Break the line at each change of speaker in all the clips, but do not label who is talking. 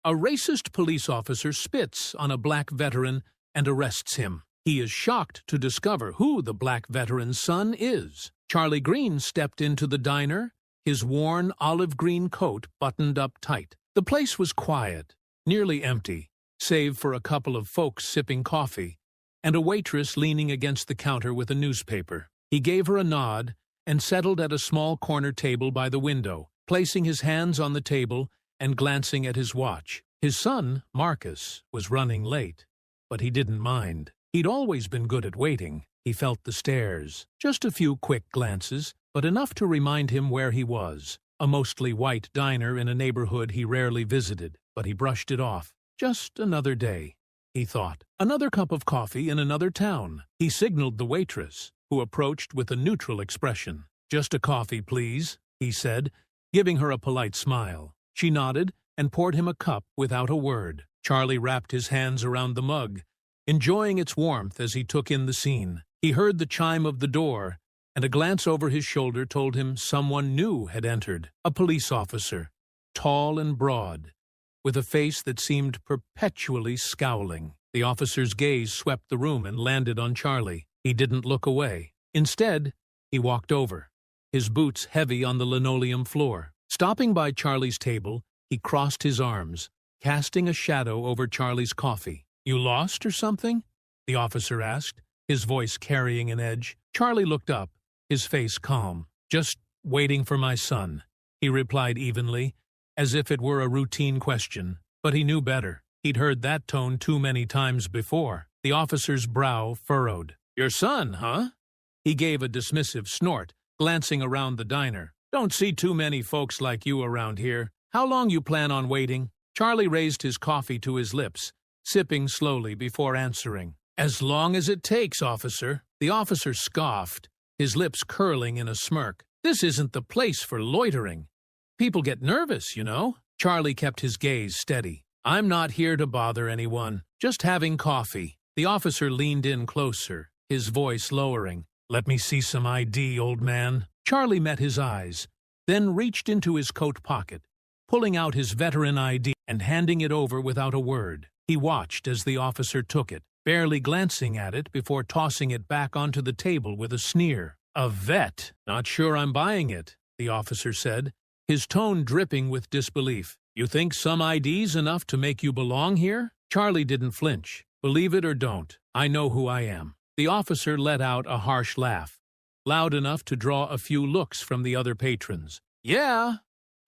A racist police officer spits on a black veteran and arrests him. He is shocked to discover who the black veteran's son is. Charlie Green stepped into the diner, his worn olive green coat buttoned up tight. The place was quiet, nearly empty, save for a couple of folks sipping coffee and a waitress leaning against the counter with a newspaper. He gave her a nod and settled at a small corner table by the window, placing his hands on the table and glancing at his watch. His son, Marcus, was running late, but he didn't mind. He'd always been good at waiting. He felt the stares, just a few quick glances, but enough to remind him where he was. A mostly white diner in a neighborhood he rarely visited, but he brushed it off. Just another day, he thought. Another cup of coffee in another town. He signaled the waitress, who approached with a neutral expression. "Just a coffee, please," he said, giving her a polite smile. She nodded and poured him a cup without a word. Charlie wrapped his hands around the mug, enjoying its warmth as he took in the scene. He heard the chime of the door, and a glance over his shoulder told him someone new had entered. A police officer, tall and broad, with a face that seemed perpetually scowling. The officer's gaze swept the room and landed on Charlie. He didn't look away. Instead, he walked over, his boots heavy on the linoleum floor. Stopping by Charlie's table, he crossed his arms, casting a shadow over Charlie's coffee. "You lost or something?" the officer asked, his voice carrying an edge. Charlie looked up, his face calm. "Just waiting for my son," he replied evenly, as if it were a routine question. But he knew better. He'd heard that tone too many times before. The officer's brow furrowed. "Your son, huh?" He gave a dismissive snort, glancing around the diner. "Don't see too many folks like you around here. How long you plan on waiting?" Charlie raised his coffee to his lips, sipping slowly before answering. "As long as it takes, officer." The officer scoffed, his lips curling in a smirk. "This isn't the place for loitering. People get nervous, you know." Charlie kept his gaze steady. "I'm not here to bother anyone, just having coffee." The officer leaned in closer, his voice lowering. "Let me see some ID, old man." Charlie met his eyes, then reached into his coat pocket, pulling out his veteran ID and handing it over without a word. He watched as the officer took it, barely glancing at it before tossing it back onto the table with a sneer. "A vet? Not sure I'm buying it," the officer said, his tone dripping with disbelief. "You think some ID's enough to make you belong here?" Charlie didn't flinch. "Believe it or don't, I know who I am." The officer let out a harsh laugh, loud enough to draw a few looks from the other patrons. "Yeah,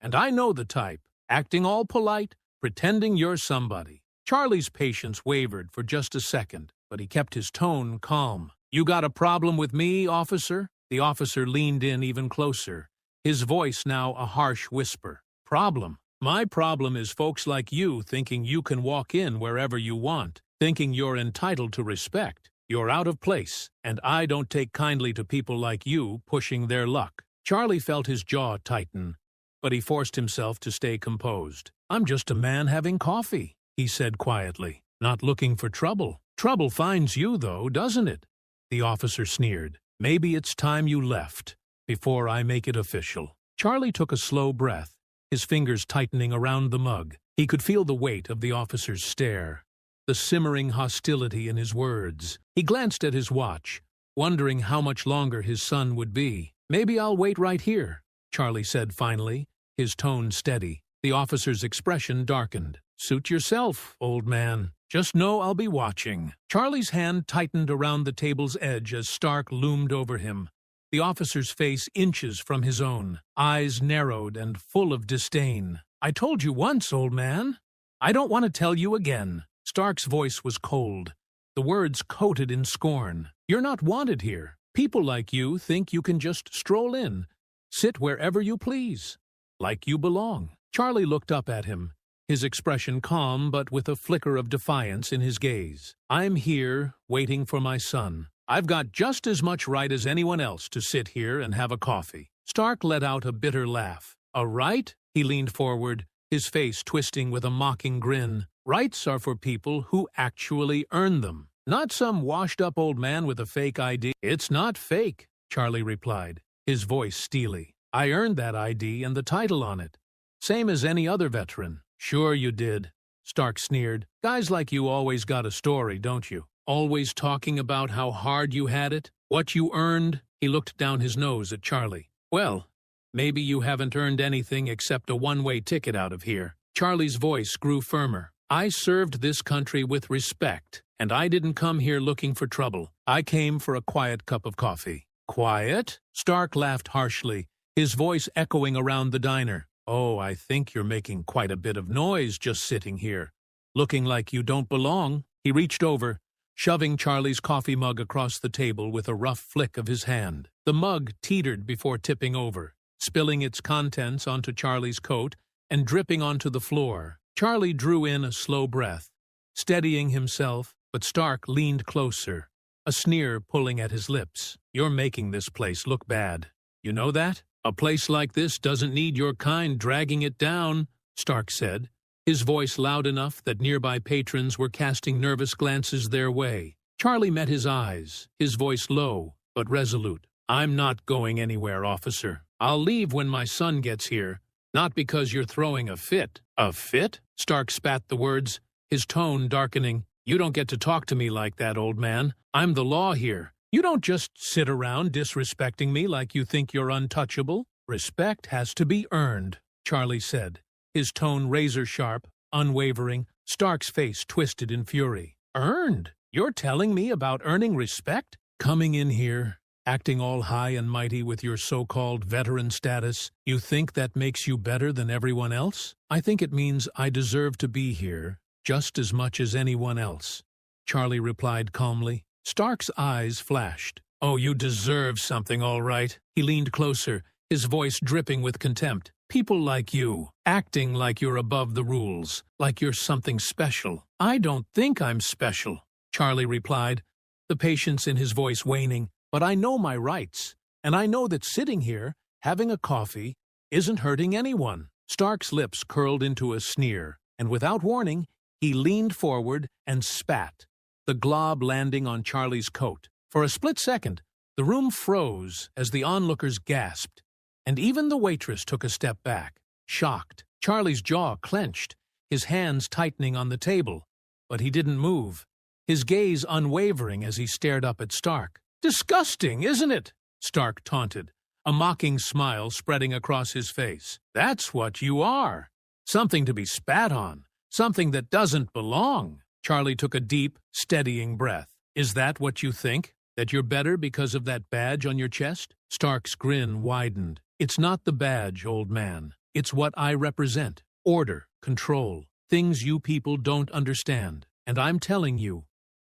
and I know the type, acting all polite, pretending you're somebody." Charlie's patience wavered for just a second, but he kept his tone calm. "You got a problem with me, officer?" The officer leaned in even closer, his voice now a harsh whisper. "Problem? My problem is folks like you thinking you can walk in wherever you want, thinking you're entitled to respect. You're out of place, and I don't take kindly to people like you pushing their luck." Charlie felt his jaw tighten, but he forced himself to stay composed. "I'm just a man having coffee," he said quietly, "not looking for trouble." "Trouble finds you, though, doesn't it?" the officer sneered. "Maybe it's time you left, before I make it official." Charlie took a slow breath, his fingers tightening around the mug. He could feel the weight of the officer's stare, the simmering hostility in his words. He glanced at his watch, wondering how much longer his son would be. "Maybe I'll wait right here," Charlie said finally, his tone steady. The officer's expression darkened. "Suit yourself, old man. Just know I'll be watching." Charlie's hand tightened around the table's edge as Stark loomed over him, the officer's face inches from his own, eyes narrowed and full of disdain. "I told you once, old man. I don't want to tell you again." Stark's voice was cold, the words coated in scorn. "You're not wanted here. People like you think you can just stroll in, sit wherever you please, like you belong." Charlie looked up at him, his expression calm but with a flicker of defiance in his gaze. "I'm here, waiting for my son. I've got just as much right as anyone else to sit here and have a coffee." Stark let out a bitter laugh. "A right?" He leaned forward, his face twisting with a mocking grin. "Rights are for people who actually earn them, not some washed-up old man with a fake ID." "It's not fake," Charlie replied, his voice steely. "I earned that ID and the title on it, same as any other veteran." "Sure you did. Stark sneered. Guys like you always got a story, don't you? Always talking about how hard you had it, what you earned. He looked down his nose at Charlie. Well, maybe you haven't earned anything except a one-way ticket out of here. Charlie's voice grew firmer. I served this country with respect, and I didn't come here looking for trouble. I came for a quiet cup of coffee. Quiet? Stark laughed harshly, his voice echoing around the diner. Oh, I think you're making quite a bit of noise just sitting here, looking like you don't belong. He reached over, shoving Charlie's coffee mug across the table with a rough flick of his hand. The mug teetered before tipping over, spilling its contents onto Charlie's coat and dripping onto the floor. Charlie drew in a slow breath, steadying himself, but Stark leaned closer, a sneer pulling at his lips. You're making this place look bad. You know that? A place like this doesn't need your kind dragging it down, Stark said, his voice loud enough that nearby patrons were casting nervous glances their way. Charlie met his eyes, his voice low but resolute. I'm not going anywhere, officer. I'll leave when my son gets here, not because you're throwing a fit. A fit? Stark spat the words, his tone darkening. You don't get to talk to me like that, old man. I'm the law here. You don't just sit around disrespecting me like you think you're untouchable. Respect has to be earned, Charlie said, his tone razor-sharp, unwavering. Stark's face twisted in fury. Earned? You're telling me about earning respect? Coming in here, acting all high and mighty with your so-called veteran status, you think that makes you better than everyone else? I think it means I deserve to be here just as much as anyone else, Charlie replied calmly. Stark's eyes flashed. Oh, you deserve something, all right. He leaned closer, his voice dripping with contempt. People like you, acting like you're above the rules, like you're something special. I don't think I'm special, Charlie replied, the patience in his voice waning. But I know my rights, and I know that sitting here, having a coffee, isn't hurting anyone. Stark's lips curled into a sneer, and without warning, he leaned forward and spat, the glob landing on Charlie's coat. For a split second, the room froze as the onlookers gasped, and even the waitress took a step back, shocked. Charlie's jaw clenched, his hands tightening on the table, but he didn't move, his gaze unwavering as he stared up at Stark. Disgusting, isn't it? Stark taunted, a mocking smile spreading across his face. That's what you are. Something to be spat on. Something that doesn't belong. Charlie took a deep, steadying breath. Is that what you think? That you're better because of that badge on your chest? Stark's grin widened. It's not the badge, old man. It's what I represent. Order, control, things you people don't understand. And I'm telling you,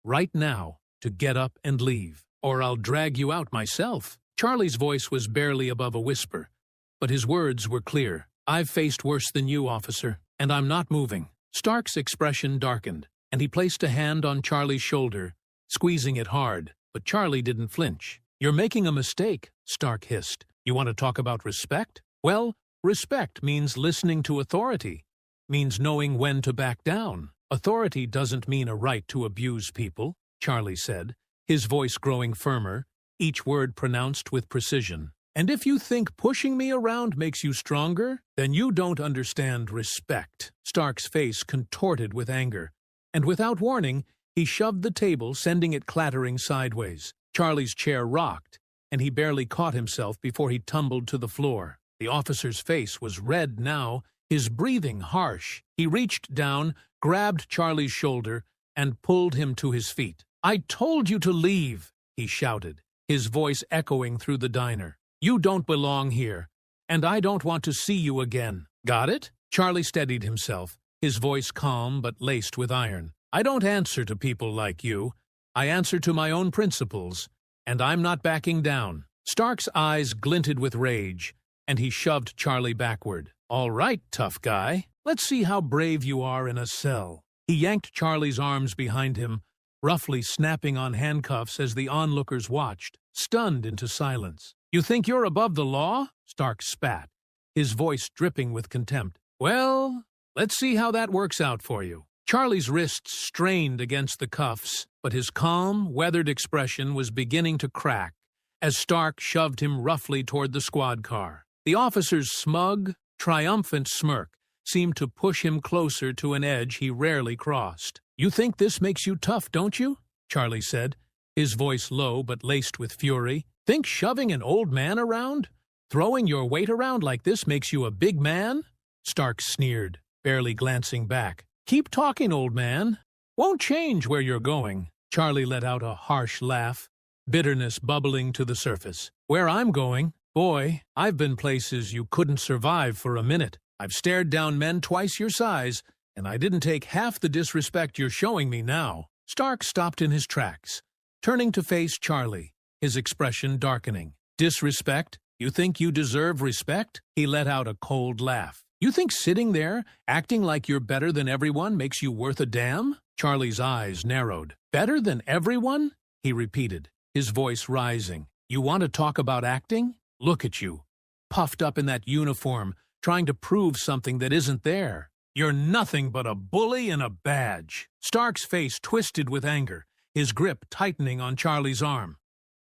right now, to get up and leave. Or I'll drag you out myself. Charlie's voice was barely above a whisper, but his words were clear. I've faced worse than you, officer, and I'm not moving. Stark's expression darkened, and he placed a hand on Charlie's shoulder, squeezing it hard, but Charlie didn't flinch. You're making a mistake, Stark hissed. You want to talk about respect? Well, respect means listening to authority, means knowing when to back down. Authority doesn't mean a right to abuse people, Charlie said, his voice growing firmer, each word pronounced with precision. And if you think pushing me around makes you stronger, then you don't understand respect. Stark's face contorted with anger, and without warning, he shoved the table, sending it clattering sideways. Charlie's chair rocked, and he barely caught himself before he tumbled to the floor. The officer's face was red now, his breathing harsh. He reached down, grabbed Charlie's shoulder, and pulled him to his feet. I told you to leave, he shouted, his voice echoing through the diner. You don't belong here, and I don't want to see you again. Got it? Charlie steadied himself, his voice calm but laced with iron. I don't answer to people like you. I answer to my own principles, and I'm not backing down. Stark's eyes glinted with rage, and he shoved Charlie backward. All right, tough guy. Let's see how brave you are in a cell. He yanked Charlie's arms behind him, roughly snapping on handcuffs as the onlookers watched, stunned into silence. You think you're above the law? Stark spat, his voice dripping with contempt. Well, let's see how that works out for you. Charlie's wrists strained against the cuffs, but his calm, weathered expression was beginning to crack as Stark shoved him roughly toward the squad car. The officer's smug, triumphant smirk seemed to push him closer to an edge he rarely crossed. "You think this makes you tough, don't you?" Charlie said, his voice low but laced with fury. "Think shoving an old man around? Throwing your weight around like this makes you a big man?" Stark sneered, barely glancing back. "Keep talking, old man. Won't change where you're going." Charlie let out a harsh laugh, bitterness bubbling to the surface. "Where I'm going? Boy, I've been places you couldn't survive for a minute. I've stared down men twice your size, and I didn't take half the disrespect you're showing me now." Stark stopped in his tracks, turning to face Charlie, his expression darkening. "Disrespect? You think you deserve respect?" He let out a cold laugh. "You think sitting there, acting like you're better than everyone, makes you worth a damn?" Charlie's eyes narrowed. "Better than everyone?" he repeated, his voice rising. "You want to talk about acting? Look at you, puffed up in that uniform, trying to prove something that isn't there. You're nothing but a bully and a badge." Stark's face twisted with anger, his grip tightening on Charlie's arm.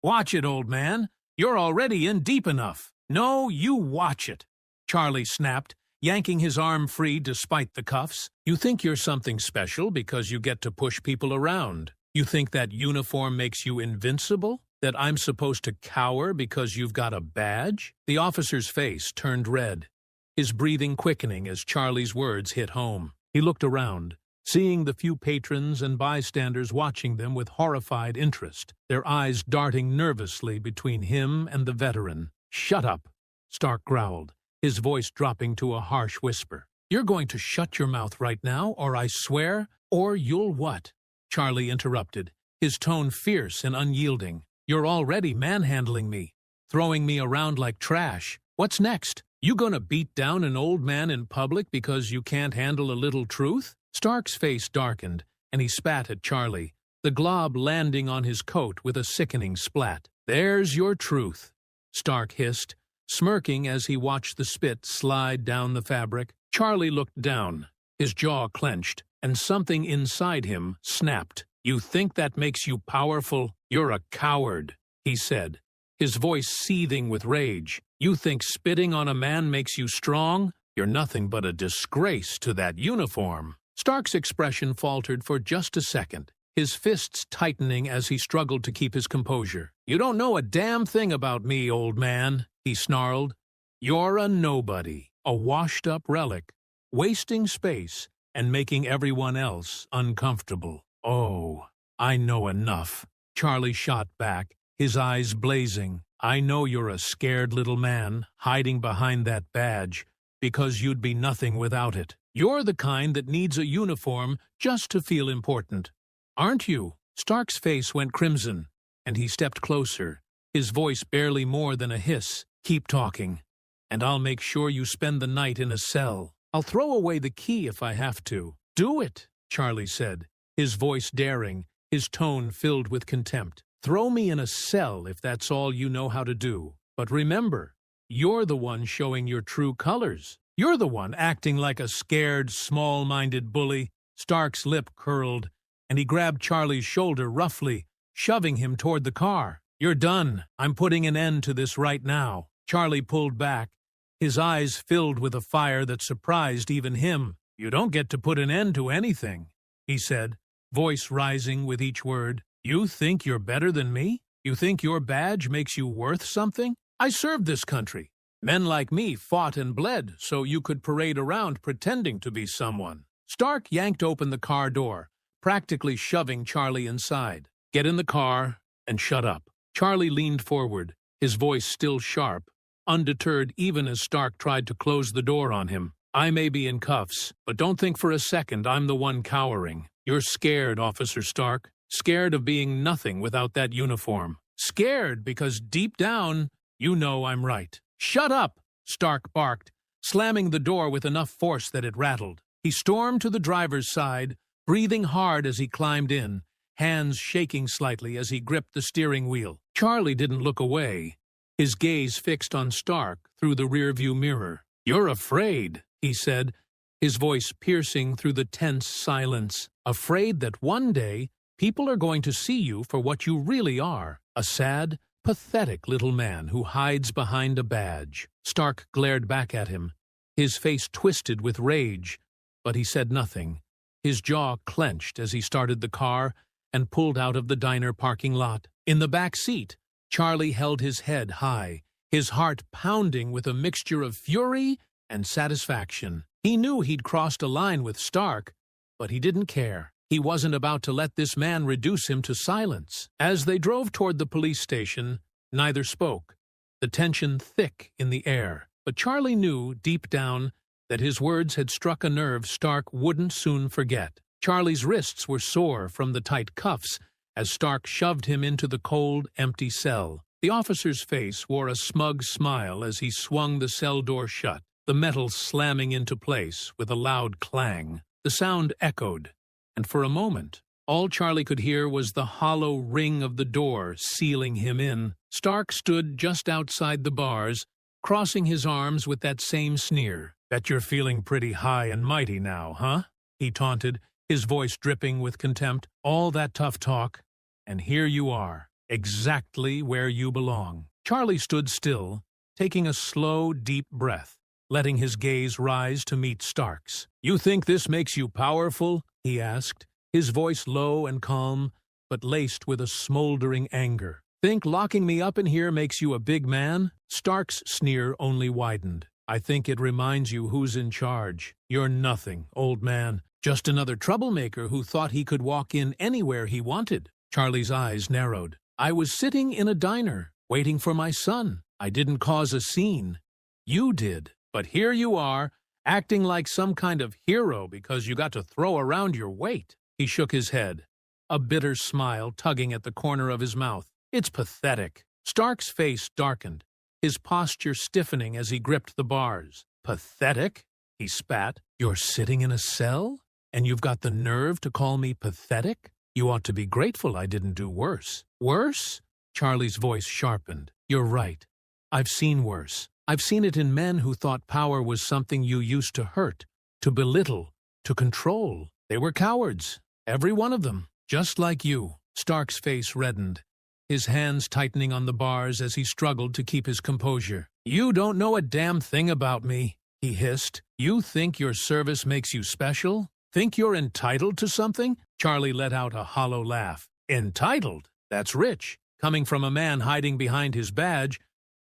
"Watch it, old man. You're already in deep enough. No, you watch it," Charlie snapped, yanking his arm free despite the cuffs. "You think you're something special because you get to push people around. You think that uniform makes you invincible? That I'm supposed to cower because you've got a badge?" The officer's face turned red, his breathing quickening as Charlie's words hit home. He looked around, seeing the few patrons and bystanders watching them with horrified interest, their eyes darting nervously between him and the veteran. "Shut up," Stark growled, his voice dropping to a harsh whisper. "You're going to shut your mouth right now, or I swear, or you'll what?" Charlie interrupted, his tone fierce and unyielding. "You're already manhandling me, throwing me around like trash. What's next? You gonna beat down an old man in public because you can't handle a little truth?" Stark's face darkened, and he spat at Charlie, the glob landing on his coat with a sickening splat. "There's your truth," Stark hissed, smirking as he watched the spit slide down the fabric. Charlie looked down, his jaw clenched, and something inside him snapped. "You think that makes you powerful? You're a coward," he said, his voice seething with rage. "You think spitting on a man makes you strong? You're nothing but a disgrace to that uniform." Stark's expression faltered for just a second, his fists tightening as he struggled to keep his composure. "You don't know a damn thing about me, old man," he snarled. "You're a nobody, a washed-up relic, wasting space and making everyone else uncomfortable." "Oh, I know enough," Charlie shot back, his eyes blazing. "I know you're a scared little man, hiding behind that badge, because you'd be nothing without it. You're the kind that needs a uniform just to feel important. Aren't you?" Stark's face went crimson, and he stepped closer, his voice barely more than a hiss. "Keep talking, and I'll make sure you spend the night in a cell. I'll throw away the key if I have to." "Do it," Charlie said, his voice daring, his tone filled with contempt. "Throw me in a cell if that's all you know how to do. But remember, you're the one showing your true colors. You're the one acting like a scared, small-minded bully." Stark's lip curled, and he grabbed Charlie's shoulder roughly, shoving him toward the car. "You're done. I'm putting an end to this right now." Charlie pulled back, his eyes filled with a fire that surprised even him. "You don't get to put an end to anything," he said, voice rising with each word. "You think you're better than me? You think your badge makes you worth something? I served this country. Men like me fought and bled so you could parade around pretending to be someone." Stark yanked open the car door, practically shoving Charlie inside. "Get in the car and shut up." Charlie leaned forward, his voice still sharp, undeterred even as Stark tried to close the door on him. "I may be in cuffs, but don't think for a second I'm the one cowering. You're scared, Officer Stark. Scared of being nothing without that uniform. Scared because deep down, you know I'm right." "Shut up!" Stark barked, slamming the door with enough force that it rattled. He stormed to the driver's side, breathing hard as he climbed in, hands shaking slightly as he gripped the steering wheel. Charlie didn't look away, his gaze fixed on Stark through the rearview mirror. "You're afraid," he said, his voice piercing through the tense silence. "Afraid that one day people are going to see you for what you really are, a sad, pathetic little man who hides behind a badge." Stark glared back at him, His face twisted with rage, but he said nothing. His jaw clenched as he started the car and pulled out of the diner parking lot. In the back seat, Charlie held his head high, his heart pounding with a mixture of fury and satisfaction. He knew he'd crossed a line with Stark, but he didn't care. He wasn't about to let this man reduce him to silence. As they drove toward the police station, neither spoke, the tension thick in the air. But Charlie knew, deep down, that his words had struck a nerve Stark wouldn't soon forget. Charlie's wrists were sore from the tight cuffs as Stark shoved him into the cold, empty cell. The officer's face wore a smug smile as he swung the cell door shut, the metal slamming into place with a loud clang. The sound echoed, and for a moment, all Charlie could hear was the hollow ring of the door sealing him in. Stark stood just outside the bars, crossing his arms with that same sneer. "Bet you're feeling pretty high and mighty now, huh?" he taunted, his voice dripping with contempt. "All that tough talk, and here you are, exactly where you belong." Charlie stood still, taking a slow, deep breath, letting his gaze rise to meet Stark's. "You think this makes you powerful?" he asked, his voice low and calm, but laced with a smoldering anger. "Think locking me up in here makes you a big man?" Stark's sneer only widened. "I think it reminds you who's in charge. You're nothing, old man. Just another troublemaker who thought he could walk in anywhere he wanted." Charlie's eyes narrowed. "I was sitting in a diner, waiting for my son. I didn't cause a scene. You did. But here you are, acting like some kind of hero because you got to throw around your weight." He shook his head, a bitter smile tugging at the corner of his mouth. "It's pathetic." Stark's face darkened, his posture stiffening as he gripped the bars. "Pathetic?" he spat. "You're sitting in a cell? And you've got the nerve to call me pathetic? You ought to be grateful I didn't do worse." "Worse?" Charlie's voice sharpened. "You're right. I've seen worse. I've seen it in men who thought power was something you used to hurt, to belittle, to control. They were cowards, every one of them, just like you." Stark's face reddened, his hands tightening on the bars as he struggled to keep his composure. "You don't know a damn thing about me," he hissed. "You think your service makes you special? Think you're entitled to something?" Charlie let out a hollow laugh. "Entitled? That's rich, coming from a man hiding behind his badge,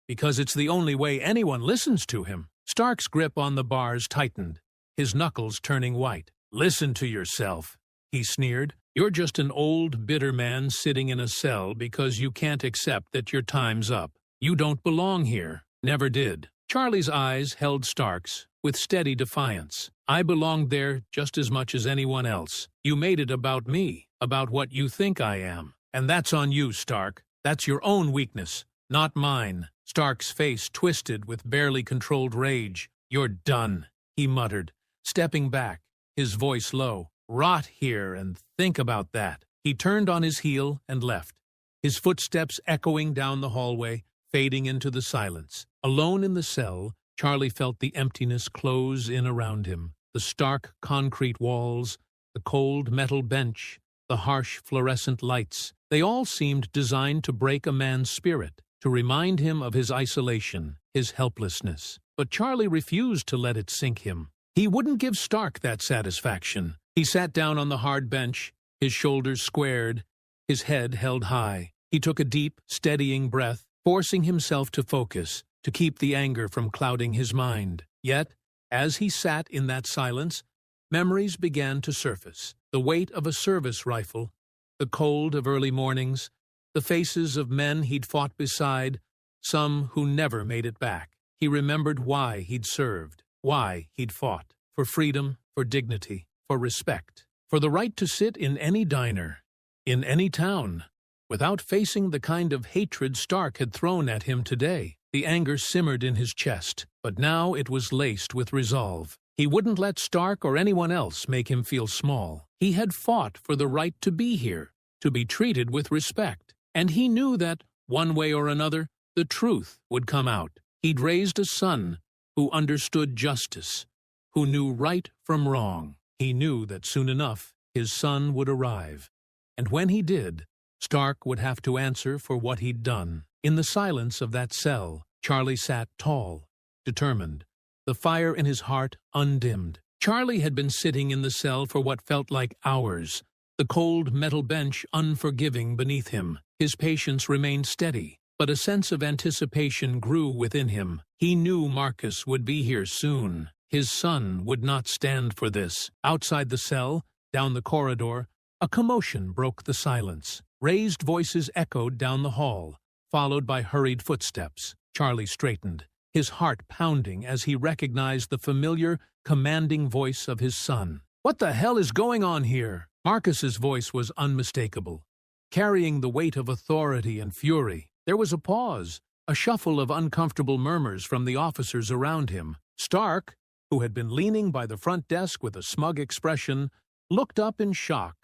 because it's the only way anyone listens to him." Stark's grip on the bars tightened, his knuckles turning white. "Listen to yourself," he sneered. "You're just an old, bitter man sitting in a cell because you can't accept that your time's up. You don't belong here. Never did." Charlie's eyes held Stark's with steady defiance. "I belonged there just as much as anyone else. You made it about me, about what you think I am. And that's on you, Stark. That's your own weakness, not mine." Stark's face twisted with barely controlled rage. "You're done," he muttered, stepping back, his voice low. "Rot here and think about that." He turned on his heel and left, his footsteps echoing down the hallway, fading into the silence. Alone in the cell, Charlie felt the emptiness close in around him. The stark concrete walls, the cold metal bench, the harsh fluorescent lights, they all seemed designed to break a man's spirit, to remind him of his isolation, his helplessness. But Charlie refused to let it sink him. He wouldn't give Stark that satisfaction. He sat down on the hard bench, his shoulders squared, his head held high. He took a deep, steadying breath, forcing himself to focus, to keep the anger from clouding his mind. Yet, as he sat in that silence, memories began to surface. The weight of a service rifle, the cold of early mornings, the faces of men he'd fought beside, some who never made it back. He remembered why he'd served, why he'd fought, for freedom, for dignity, for respect, for the right to sit in any diner, in any town, without facing the kind of hatred Stark had thrown at him today. The anger simmered in his chest, but now it was laced with resolve. He wouldn't let Stark or anyone else make him feel small. He had fought for the right to be here, to be treated with respect. And he knew that, one way or another, the truth would come out. He'd raised a son who understood justice, who knew right from wrong. He knew that soon enough his son would arrive. And when he did, Stark would have to answer for what he'd done. In the silence of that cell, Charlie sat tall, determined, the fire in his heart undimmed. Charlie had been sitting in the cell for what felt like hours, the cold metal bench unforgiving beneath him. His patience remained steady, but a sense of anticipation grew within him. He knew Marcus would be here soon. His son would not stand for this. Outside the cell, down the corridor, a commotion broke the silence. Raised voices echoed down the hall, followed by hurried footsteps. Charlie straightened, his heart pounding as he recognized the familiar, commanding voice of his son. "What the hell is going on here?" Marcus's voice was unmistakable, carrying the weight of authority and fury. There was a pause, a shuffle of uncomfortable murmurs from the officers around him. Stark, who had been leaning by the front desk with a smug expression, looked up in shock,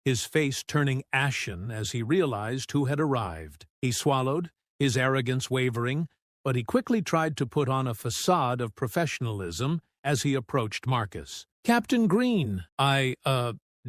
his face turning ashen as he realized who had arrived. He swallowed, his arrogance wavering, but he quickly tried to put on a facade of professionalism as he approached Marcus. "Captain Green, I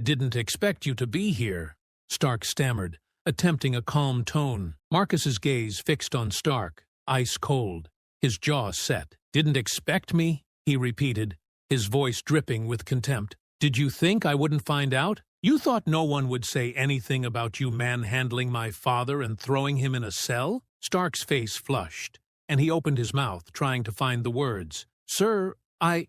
didn't expect you to be here," Stark stammered, attempting a calm tone. Marcus's gaze fixed on Stark, ice cold, his jaw set. "Didn't expect me?" he repeated, his voice dripping with contempt. "Did you think I wouldn't find out? You thought no one would say anything about you manhandling my father and throwing him in a cell?" Stark's face flushed, and he opened his mouth, trying to find the words. "Sir, I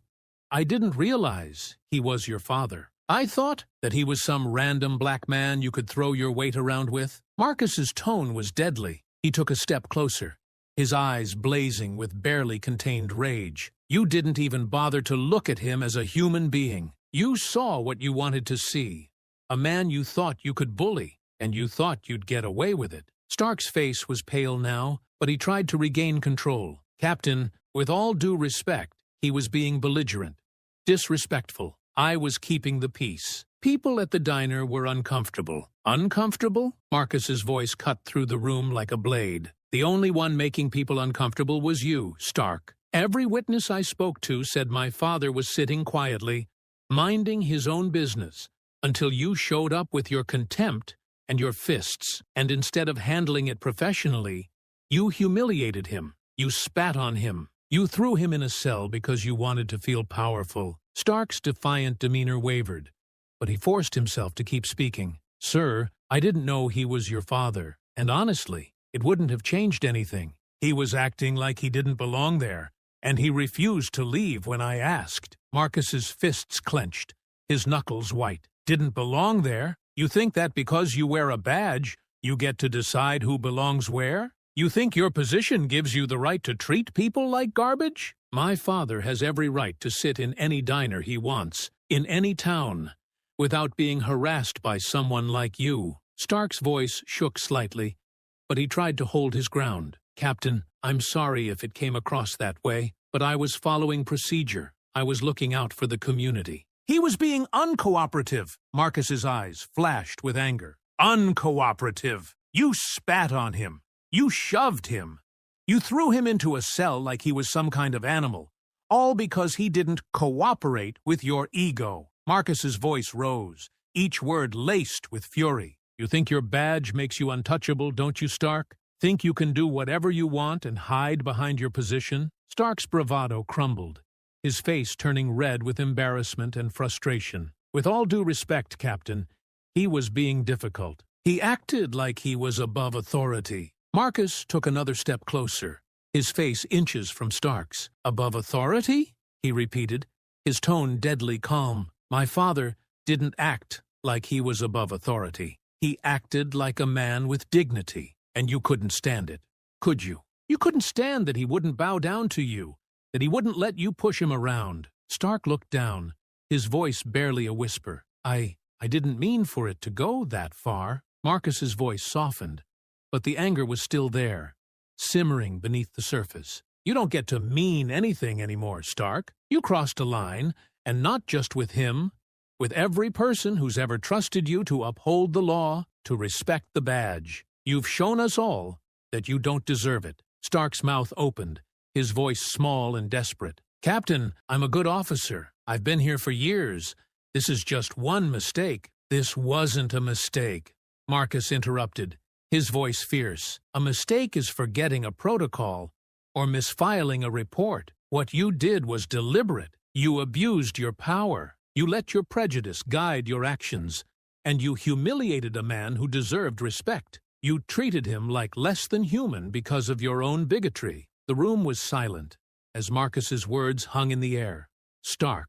didn't realize he was your father. I thought that he was some random black man you could throw your weight around with." Marcus's tone was deadly. He took a step closer, his eyes blazing with barely contained rage. "You didn't even bother to look at him as a human being. You saw what you wanted to see. A man you thought you could bully, and you thought you'd get away with it." Stark's face was pale now, but he tried to regain control. "Captain, with all due respect," he was being belligerent, disrespectful. "I was keeping the peace." People at the diner were uncomfortable. Uncomfortable? Marcus's voice cut through the room like a blade. "The only one making people uncomfortable was you, Stark. Every witness I spoke to said my father was sitting quietly, minding his own business, until you showed up with your contempt and your fists, and instead of handling it professionally, you humiliated him. You spat on him. You threw him in a cell because you wanted to feel powerful." Stark's defiant demeanor wavered, but he forced himself to keep speaking. "Sir, I didn't know he was your father, and honestly, it wouldn't have changed anything. He was acting like he didn't belong there, and he refused to leave when I asked." Marcus's fists clenched, his knuckles white. "Didn't belong there? You think that because you wear a badge, you get to decide who belongs where? You think your position gives you the right to treat people like garbage? My father has every right to sit in any diner he wants, in any town, without being harassed by someone like you." Stark's voice shook slightly, but he tried to hold his ground. "Captain, I'm sorry if it came across that way, but I was following procedure. I was looking out for the community." "He was being uncooperative." Marcus's eyes flashed with anger. "Uncooperative? You spat on him. You shoved him. You threw him into a cell like he was some kind of animal, all because he didn't cooperate with your ego." Marcus's voice rose, each word laced with fury. "You think your badge makes you untouchable, don't you, Stark? Think you can do whatever you want and hide behind your position?" Stark's bravado crumbled, his face turning red with embarrassment and frustration. "With all due respect, Captain, he was being difficult. He acted like he was above authority." Marcus took another step closer, his face inches from Stark's. "Above authority?" he repeated, his tone deadly calm. "My father didn't act like he was above authority. He acted like a man with dignity, and you couldn't stand it, could you? You couldn't stand that he wouldn't bow down to you, that he wouldn't let you push him around." Stark looked down, his voice barely a whisper. I didn't mean for it to go that far." Marcus's voice softened, but the anger was still there, simmering beneath the surface. "You don't get to mean anything anymore, Stark. You crossed a line, and not just with him, with every person who's ever trusted you to uphold the law, to respect the badge. You've shown us all that you don't deserve it." Stark's mouth opened, his voice small and desperate. "Captain, I'm a good officer. I've been here for years. This is just one mistake." "This wasn't a mistake," Marcus interrupted, his voice fierce. "A mistake is forgetting a protocol or misfiling a report. What you did was deliberate. You abused your power. You let your prejudice guide your actions. And you humiliated a man who deserved respect. You treated him like less than human because of your own bigotry. The room was silent, as Marcus's words hung in the air, stark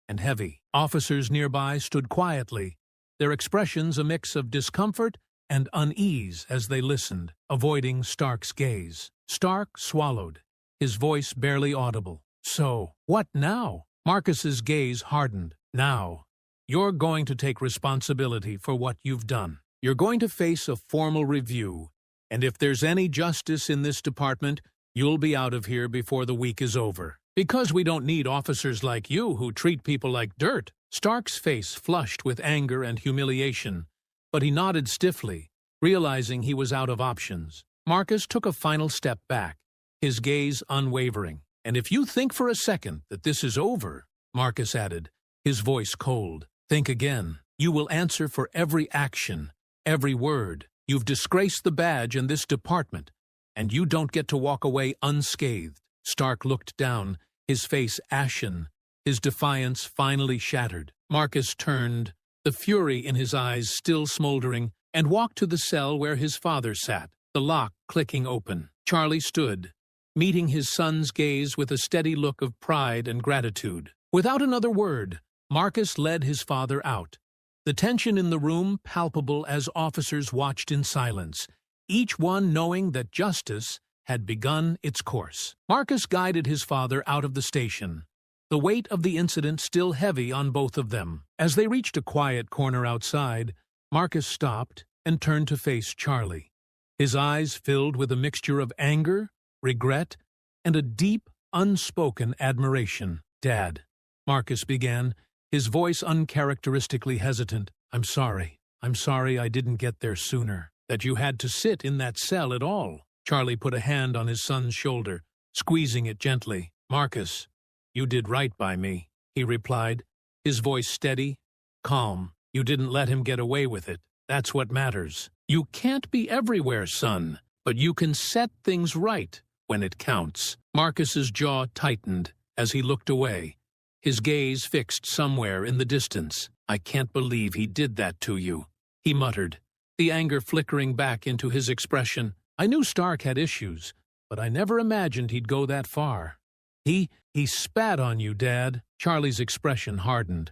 and heavy. Officers nearby stood quietly, their expressions a mix of discomfort and unease as they listened, avoiding Stark's gaze. Stark swallowed, his voice barely audible. So, what now? Marcus's gaze hardened. Now, you're going to take responsibility for what you've done. You're going to face a formal review, and if there's any justice in this department, you'll be out of here before the week is over. Because we don't need officers like you who treat people like dirt. Stark's face flushed with anger and humiliation, but he nodded stiffly, realizing he was out of options. Marcus took a final step back, his gaze unwavering. And if you think for a second that this is over, Marcus added, his voice cold, think again. You will answer for every action, every word. You've disgraced the badge and this department, and you don't get to walk away unscathed. Stark looked down, his face ashen, his defiance finally shattered. Marcus turned, the fury in his eyes still smoldering, and walked to the cell where his father sat, the lock clicking open. Charlie stood, meeting his son's gaze with a steady look of pride and gratitude. Without another word, Marcus led his father out, the tension in the room palpable as officers watched in silence, each one knowing that justice had begun its course. Marcus guided his father out of the station, the weight of the incident still heavy on both of them. As they reached a quiet corner outside, Marcus stopped and turned to face Charlie, his eyes filled with a mixture of anger, regret, and a deep, unspoken admiration. Dad, Marcus began, his voice uncharacteristically hesitant. I'm sorry I didn't get there sooner, that you had to sit in that cell at all. Charlie put a hand on his son's shoulder, squeezing it gently. Marcus, you did right by me, he replied, his voice steady, calm. You didn't let him get away with it. That's what matters. You can't be everywhere, son, but you can set things right when it counts. Marcus's jaw tightened as he looked away, his gaze fixed somewhere in the distance. I can't believe he did that to you, he muttered, the anger flickering back into his expression. I knew Stark had issues, but I never imagined he'd go that far. He spat on you, Dad. Charlie's expression hardened,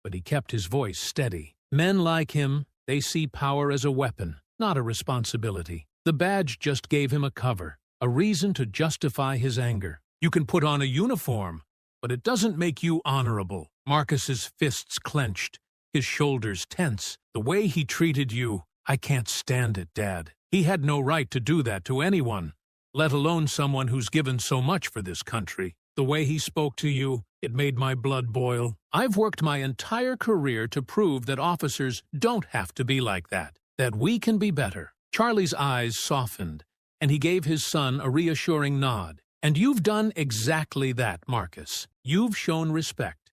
but he kept his voice steady. Men like him, they see power as a weapon, not a responsibility. The badge just gave him a cover, a reason to justify his anger. You can put on a uniform, but it doesn't make you honorable. Marcus's fists clenched, his shoulders tense. The way he treated you, I can't stand it, Dad. He had no right to do that to anyone, let alone someone who's given so much for this country. The way he spoke to you, it made my blood boil. I've worked my entire career to prove that officers don't have to be like that we can be better. Charlie's eyes softened, and he gave his son a reassuring nod. And you've done exactly that, Marcus. You've shown respect.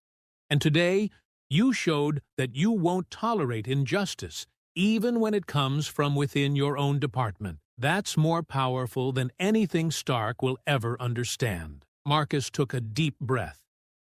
And today, you showed that you won't tolerate injustice, even when it comes from within your own department. That's more powerful than anything Stark will ever understand. Marcus took a deep breath,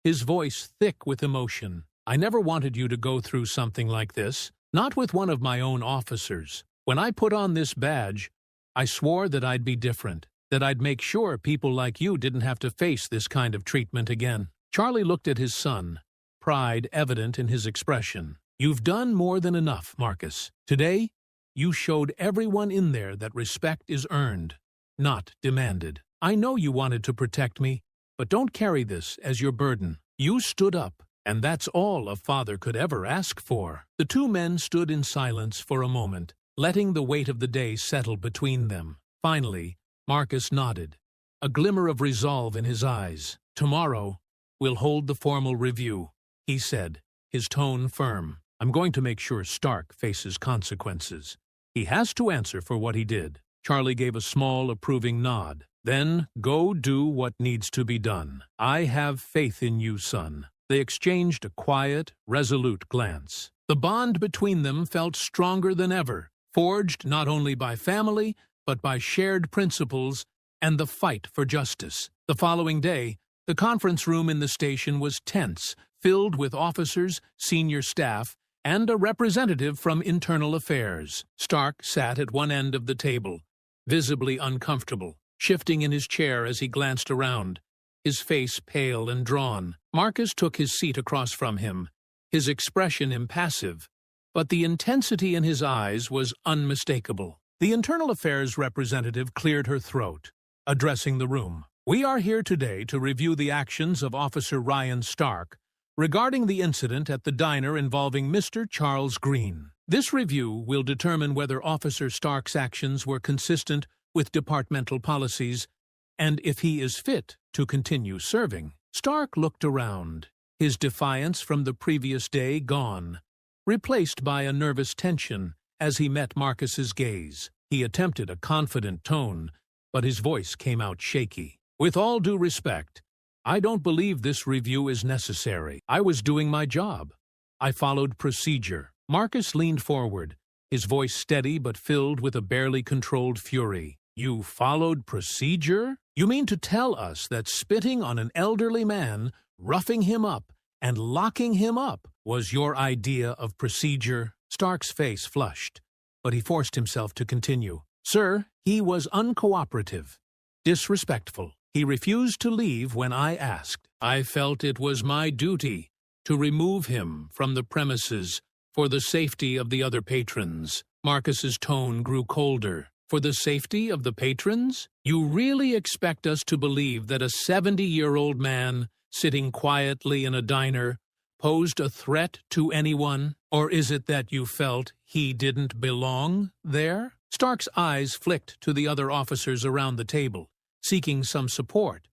his voice thick with emotion. I never wanted you to go through something like this, not with one of my own officers. When I put on this badge, I swore that I'd be different, that I'd make sure people like you didn't have to face this kind of treatment again. Charlie looked at his son, pride evident in his expression. You've done more than enough, Marcus. Today, you showed everyone in there that respect is earned, not demanded. I know you wanted to protect me, but don't carry this as your burden. You stood up, and that's all a father could ever ask for. The two men stood in silence for a moment, letting the weight of the day settle between them. Finally, Marcus nodded, a glimmer of resolve in his eyes. Tomorrow, we'll hold the formal review, he said, his tone firm. I'm going to make sure Stark faces consequences. He has to answer for what he did. Charlie gave a small, approving nod. Then go do what needs to be done. I have faith in you, son. They exchanged a quiet, resolute glance. The bond between them felt stronger than ever, forged not only by family, but by shared principles and the fight for justice. The following day, The conference room in the station was tense, filled with officers, senior staff, and a representative from Internal Affairs. Stark sat at one end of the table, visibly uncomfortable, shifting in his chair as he glanced around, his face pale and drawn. Marcus took his seat across from him, his expression impassive, but the intensity in his eyes was unmistakable. The Internal Affairs representative cleared her throat, addressing the room. "We are here today to review the actions of Officer Ryan Stark regarding the incident at the diner involving Mr. Charles Green. This review will determine whether Officer Stark's actions were consistent with departmental policies and if he is fit to continue serving." Stark looked around, his defiance from the previous day gone, replaced by a nervous tension as he met Marcus's gaze. He attempted a confident tone, but his voice came out shaky. "With all due respect, I don't believe this review is necessary. I was doing my job. I followed procedure." Marcus leaned forward, his voice steady but filled with a barely controlled fury. "You followed procedure? You mean to tell us that spitting on an elderly man, roughing him up, and locking him up was your idea of procedure?" Stark's face flushed, but he forced himself to continue. "Sir, he was uncooperative, disrespectful. He refused to leave when I asked. I felt it was my duty to remove him from the premises for the safety of the other patrons." Marcus's tone grew colder. "For the safety of the patrons? You really expect us to believe that a 70-year-old man sitting quietly in a diner posed a threat to anyone? Or is it that you felt he didn't belong there?" Stark's eyes flicked to the other officers around the table, seeking some support,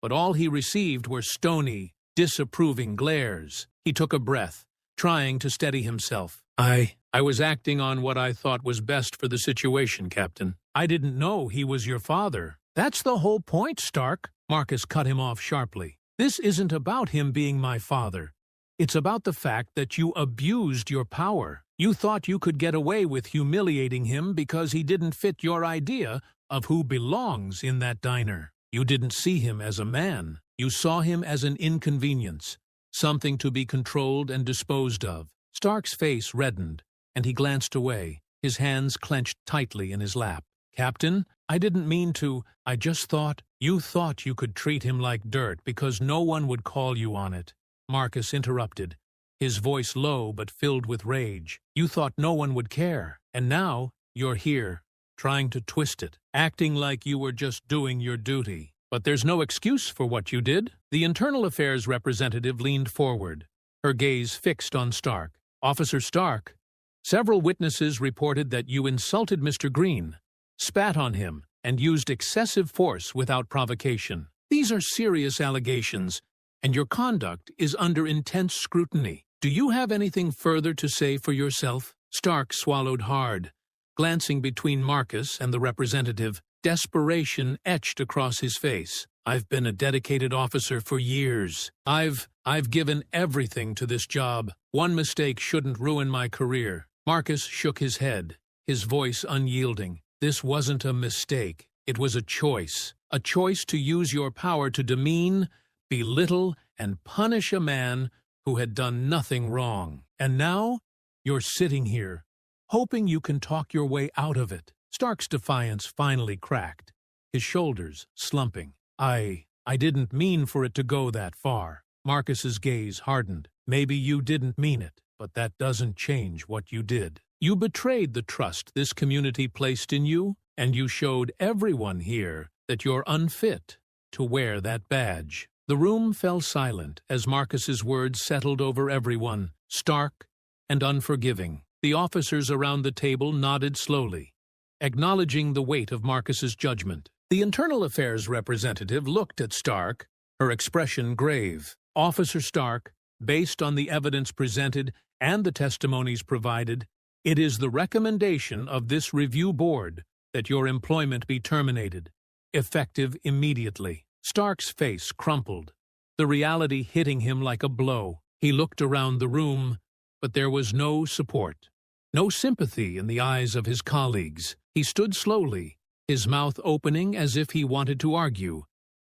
but all he received were stony, disapproving glares. He took a breath, trying to steady himself. I was acting on what I thought was best for the situation, Captain. I didn't know he was your father." "That's the whole point, Stark," Marcus cut him off sharply. "This isn't about him being my father. It's about the fact that you abused your power. You thought you could get away with humiliating him because he didn't fit your idea of who belongs in that diner. You didn't see him as a man. You saw him as an inconvenience, something to be controlled and disposed of." Stark's face reddened, and he glanced away, his hands clenched tightly in his lap. "Captain, I didn't mean to. I just thought you could treat him like dirt because no one would call you on it." Marcus interrupted, his voice low but filled with rage. "You thought no one would care, and now you're here, trying to twist it, acting like you were just doing your duty. But there's no excuse for what you did." The Internal Affairs representative leaned forward, her gaze fixed on Stark. "Officer Stark, several witnesses reported that you insulted Mr. Green, spat on him, and used excessive force without provocation. These are serious allegations, and your conduct is under intense scrutiny. Do you have anything further to say for yourself?" Stark swallowed hard, glancing between Marcus and the representative. Desperation etched across his face. "I've been a dedicated officer for years. I've given everything to this job. One mistake shouldn't ruin my career." Marcus shook his head, his voice unyielding. "This wasn't a mistake. It was a choice to use your power to demean, belittle, and punish a man who had done nothing wrong. And now you're sitting here, hoping you can talk your way out of it." Stark's defiance finally cracked, his shoulders slumping. I didn't mean for it to go that far." Marcus's gaze hardened. "Maybe you didn't mean it, but that doesn't change what you did. You betrayed the trust this community placed in you, and you showed everyone here that you're unfit to wear that badge." The room fell silent as Marcus's words settled over everyone, stark and unforgiving. The officers around the table nodded slowly, acknowledging the weight of Marcus's judgment. The Internal Affairs representative looked at Stark, her expression grave. "Officer Stark, based on the evidence presented and the testimonies provided, it is the recommendation of this review board that your employment be terminated, effective immediately." Stark's face crumpled, the reality hitting him like a blow. He looked around the room, but there was no support, no sympathy in the eyes of his colleagues. He stood slowly, his mouth opening as if he wanted to argue,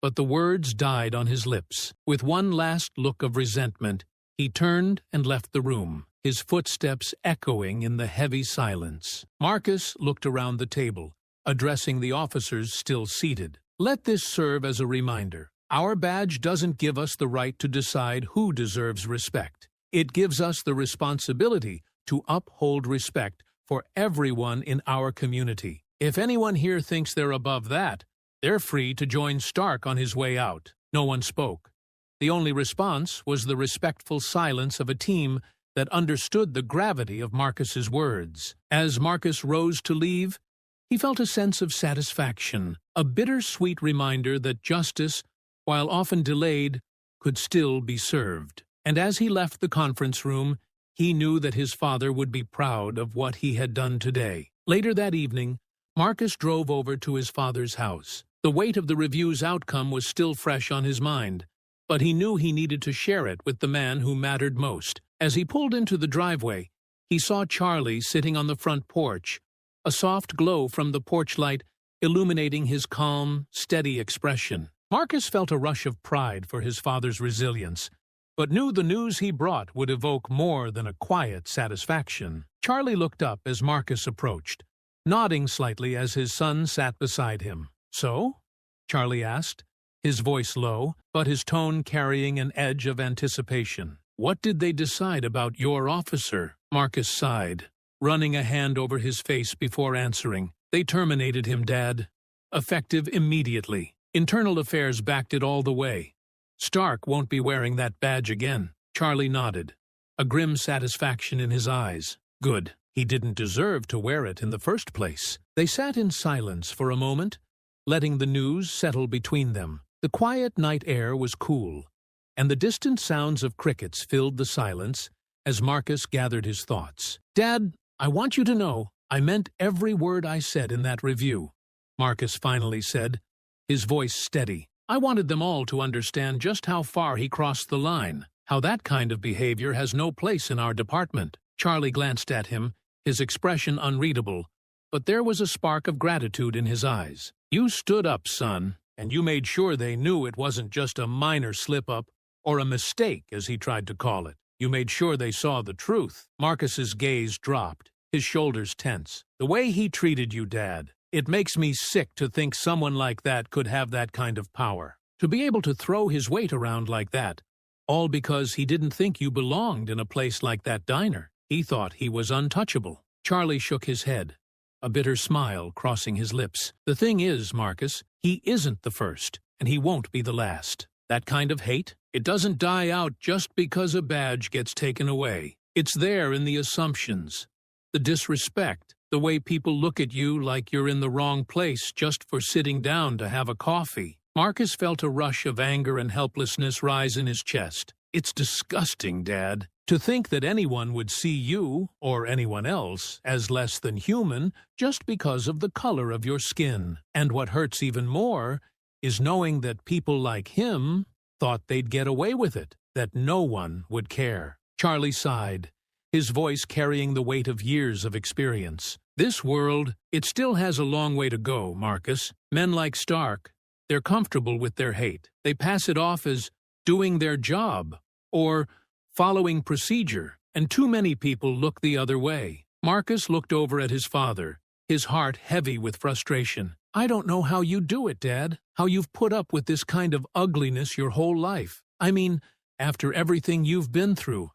but the words died on his lips. With one last look of resentment, he turned and left the room, his footsteps echoing in the heavy silence. Marcus looked around the table, addressing the officers still seated. Let this serve as a reminder. Our badge doesn't give us the right to decide who deserves respect. It gives us the responsibility to uphold respect for everyone in our community. If anyone here thinks they're above that, they're free to join Stark on his way out. No one spoke. The only response was the respectful silence of a team that understood the gravity of Marcus's words. As Marcus rose to leave, he felt a sense of satisfaction, a bittersweet reminder that justice, while often delayed, could still be served. And as he left the conference room, he knew that his father would be proud of what he had done today. Later that evening, Marcus drove over to his father's house. The weight of the review's outcome was still fresh on his mind, but he knew he needed to share it with the man who mattered most. As he pulled into the driveway, he saw Charlie sitting on the front porch, a soft glow from the porch light illuminating his calm, steady expression. Marcus felt a rush of pride for his father's resilience, but knew the news he brought would evoke more than a quiet satisfaction. Charlie looked up as Marcus approached, nodding slightly as his son sat beside him. "So?" Charlie asked, his voice low, but his tone carrying an edge of anticipation. "What did they decide about your officer?" Marcus sighed, running a hand over his face before answering. "They terminated him, Dad. Effective immediately. Internal Affairs backed it all the way. Stark won't be wearing that badge again." Charlie nodded, a grim satisfaction in his eyes. Good. He didn't deserve to wear it in the first place. They sat in silence for a moment, letting the news settle between them. The quiet night air was cool, and the distant sounds of crickets filled the silence as Marcus gathered his thoughts. "Dad, I want you to know I meant every word I said in that review," Marcus finally said, his voice steady. "I wanted them all to understand just how far he crossed the line, how that kind of behavior has no place in our department." Charlie glanced at him, his expression unreadable, but there was a spark of gratitude in his eyes. "You stood up, son, and you made sure they knew it wasn't just a minor slip-up, or a mistake, as he tried to call it. You made sure they saw the truth." Marcus's gaze dropped, his shoulders tense. "The way he treated you, Dad, it makes me sick to think someone like that could have that kind of power. To be able to throw his weight around like that, all because he didn't think you belonged in a place like that diner. He thought he was untouchable." Charlie shook his head, a bitter smile crossing his lips. "The thing is, Marcus, he isn't the first, and he won't be the last. That kind of hate, it doesn't die out just because a badge gets taken away. It's there in the assumptions, the disrespect, the way people look at you like you're in the wrong place just for sitting down to have a coffee." Marcus felt a rush of anger and helplessness rise in his chest. "It's disgusting, Dad. To think that anyone would see you, or anyone else, as less than human just because of the color of your skin. And what hurts even more is knowing that people like him thought they'd get away with it, that no one would care." Charlie sighed, his voice carrying the weight of years of experience. "This world, it still has a long way to go, Marcus. Men like Stark, they're comfortable with their hate. They pass it off as doing their job, or following procedure, and too many people look the other way." Marcus looked over at his father, his heart heavy with frustration. "I don't know how you do it, Dad, how you've put up with this kind of ugliness your whole life. I mean, after everything you've been through,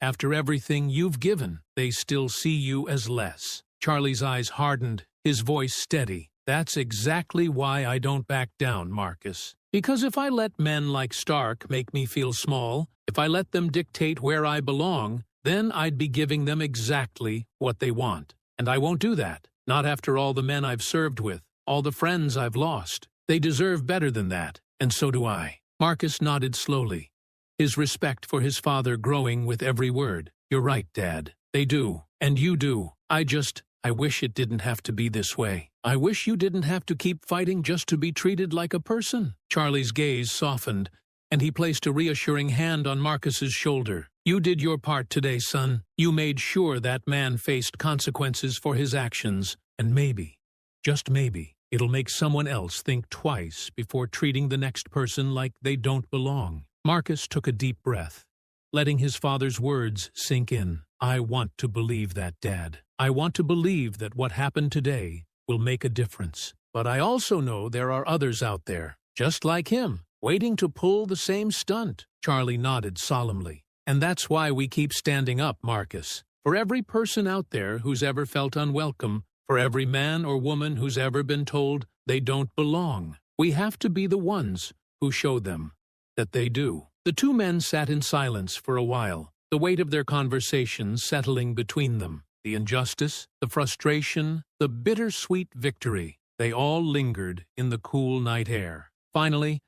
after everything you've given, they still see you as less." Charlie's eyes hardened, his voice steady. "That's exactly why I don't back down, Marcus. Because if I let men like Stark make me feel small, if I let them dictate where I belong, then I'd be giving them exactly what they want. And I won't do that, not after all the men I've served with, all the friends I've lost. They deserve better than that, and so do I." Marcus nodded slowly, his respect for his father growing with every word. "You're right, Dad. They do, and you do. I wish it didn't have to be this way. I wish you didn't have to keep fighting just to be treated like a person." Charlie's gaze softened, and he placed a reassuring hand on Marcus's shoulder. "You did your part today, son. You made sure that man faced consequences for his actions, and maybe, just maybe, It'll make someone else think twice before treating the next person like they don't belong. Marcus took a deep breath, letting his father's words sink in. I want to believe that, Dad. I want to believe that what happened today will make a difference. But I also know there are others out there, just like him, waiting to pull the same stunt. Charlie nodded solemnly. And that's why we keep standing up, Marcus. For every person out there who's ever felt unwelcome, for every man or woman who's ever been told they don't belong, we have to be the ones who show them that they do. The two men sat in silence for a while, the weight of their conversation settling between them. The injustice, the frustration, the bittersweet victory, they all lingered in the cool night air. Finally,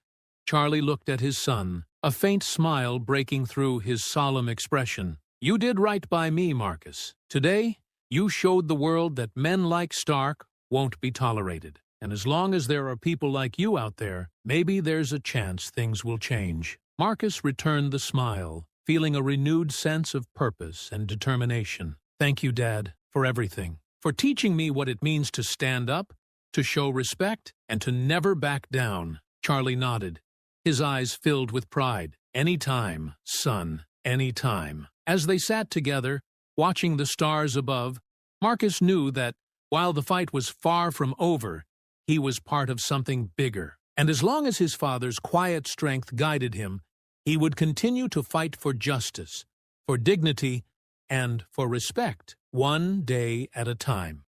Charlie looked at his son, a faint smile breaking through his solemn expression. You did right by me, Marcus. Today, you showed the world that men like Stark won't be tolerated. And as long as there are people like you out there, maybe there's a chance things will change. Marcus returned the smile, feeling a renewed sense of purpose and determination. Thank you, Dad, for everything. For teaching me what it means to stand up, to show respect, and to never back down. Charlie nodded, his eyes filled with pride. Anytime, son, anytime. As they sat together, watching the stars above, Marcus knew that, while the fight was far from over, he was part of something bigger. And as long as his father's quiet strength guided him, he would continue to fight for justice, for dignity, and for respect, one day at a time.